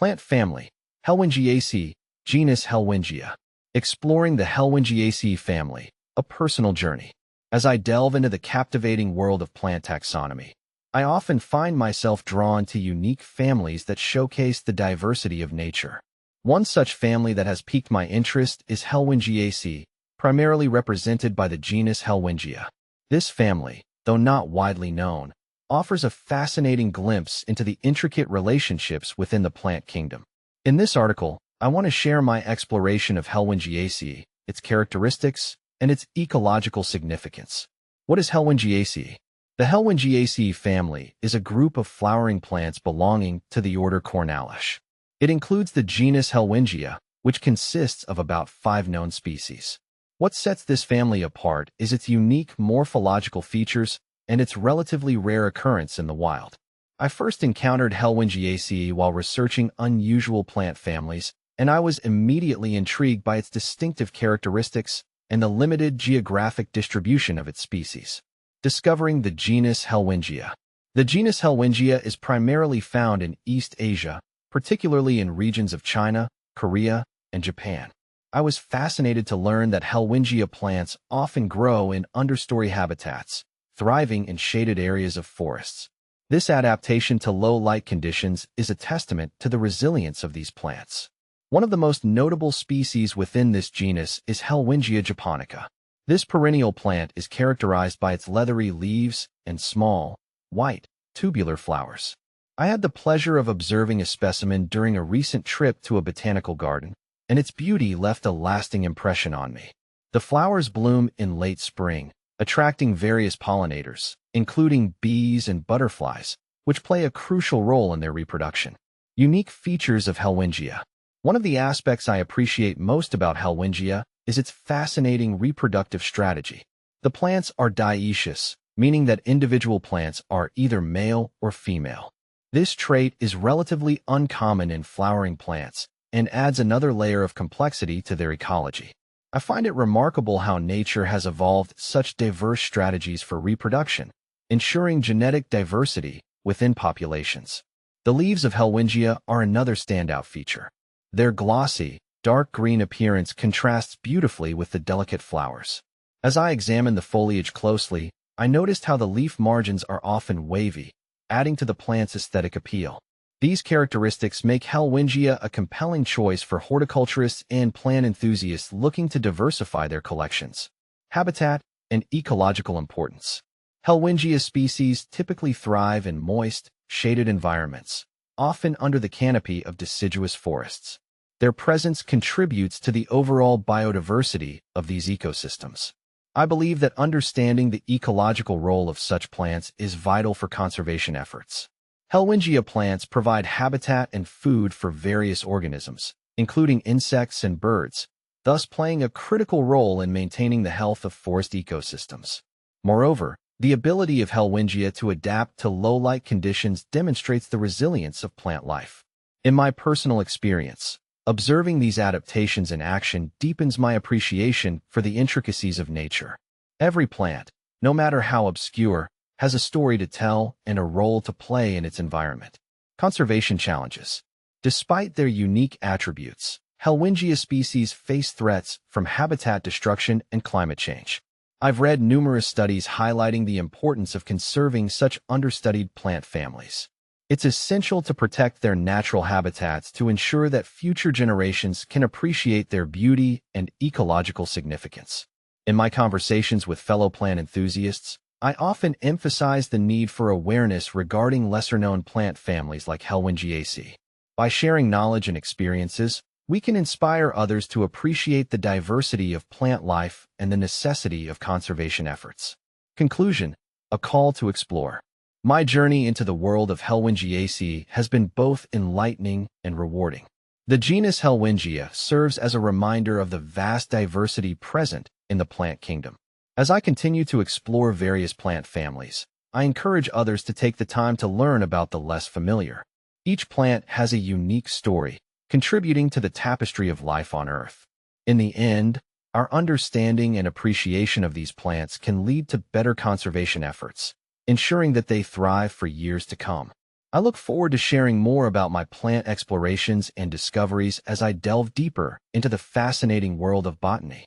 Plant family, Helwingiaceae, genus Helwingia. Exploring the Helwingiaceae family, a personal journey. As I delve into the captivating world of plant taxonomy, I often find myself drawn to unique families that showcase the diversity of nature. One such family that has piqued my interest is Helwingiaceae, primarily represented by the genus Helwingia. This family, though not widely known, offers a fascinating glimpse into the intricate relationships within the plant kingdom. In this article, I want to share my exploration of Helwingiaceae, its characteristics, and its ecological significance. What is Helwingiaceae? The Helwingiaceae family is a group of flowering plants belonging to the order Cornalish. It includes the genus Helwingia, which consists of about 5 known species. What sets this family apart is its unique morphological features and its relatively rare occurrence in the wild. I first encountered Helwingiaceae while researching unusual plant families, and I was immediately intrigued by its distinctive characteristics and the limited geographic distribution of its species. Discovering the genus Helwingia. The genus Helwingia is primarily found in East Asia, particularly in regions of China, Korea, and Japan. I was fascinated to learn that Helwingia plants often grow in understory habitats, thriving in shaded areas of forests. This adaptation to low light conditions is a testament to the resilience of these plants. One of the most notable species within this genus is Helwingia japonica. This perennial plant is characterized by its leathery leaves and small, white, tubular flowers. I had the pleasure of observing a specimen during a recent trip to a botanical garden, and its beauty left a lasting impression on me. The flowers bloom in late spring, attracting various pollinators, including bees and butterflies, which play a crucial role in their reproduction. Unique features of Helwingia. One of the aspects I appreciate most about Helwingia is its fascinating reproductive strategy. The plants are dioecious, meaning that individual plants are either male or female. This trait is relatively uncommon in flowering plants and adds another layer of complexity to their ecology. I find it remarkable how nature has evolved such diverse strategies for reproduction, ensuring genetic diversity within populations. The leaves of Helwingia are another standout feature. Their glossy, dark green appearance contrasts beautifully with the delicate flowers. As I examined the foliage closely, I noticed how the leaf margins are often wavy, adding to the plant's aesthetic appeal. These characteristics make Helwingia a compelling choice for horticulturists and plant enthusiasts looking to diversify their collections. Habitat and ecological importance. Helwingia species typically thrive in moist, shaded environments, often under the canopy of deciduous forests. Their presence contributes to the overall biodiversity of these ecosystems. I believe that understanding the ecological role of such plants is vital for conservation efforts. Helwingia plants provide habitat and food for various organisms, including insects and birds, thus playing a critical role in maintaining the health of forest ecosystems. Moreover, the ability of Helwingia to adapt to low-light conditions demonstrates the resilience of plant life. In my personal experience, observing these adaptations in action deepens my appreciation for the intricacies of nature. Every plant, no matter how obscure, has a story to tell and a role to play in its environment. Conservation challenges. Despite their unique attributes, Helwingia species face threats from habitat destruction and climate change. I've read numerous studies highlighting the importance of conserving such understudied plant families. It's essential to protect their natural habitats to ensure that future generations can appreciate their beauty and ecological significance. In my conversations with fellow plant enthusiasts, I often emphasize the need for awareness regarding lesser-known plant families like Helwingiaceae. By sharing knowledge and experiences, we can inspire others to appreciate the diversity of plant life and the necessity of conservation efforts. Conclusion: a call to explore. My journey into the world of Helwingiaceae has been both enlightening and rewarding. The genus Helwingia serves as a reminder of the vast diversity present in the plant kingdom. As I continue to explore various plant families, I encourage others to take the time to learn about the less familiar. Each plant has a unique story, contributing to the tapestry of life on Earth. In the end, our understanding and appreciation of these plants can lead to better conservation efforts, ensuring that they thrive for years to come. I look forward to sharing more about my plant explorations and discoveries as I delve deeper into the fascinating world of botany.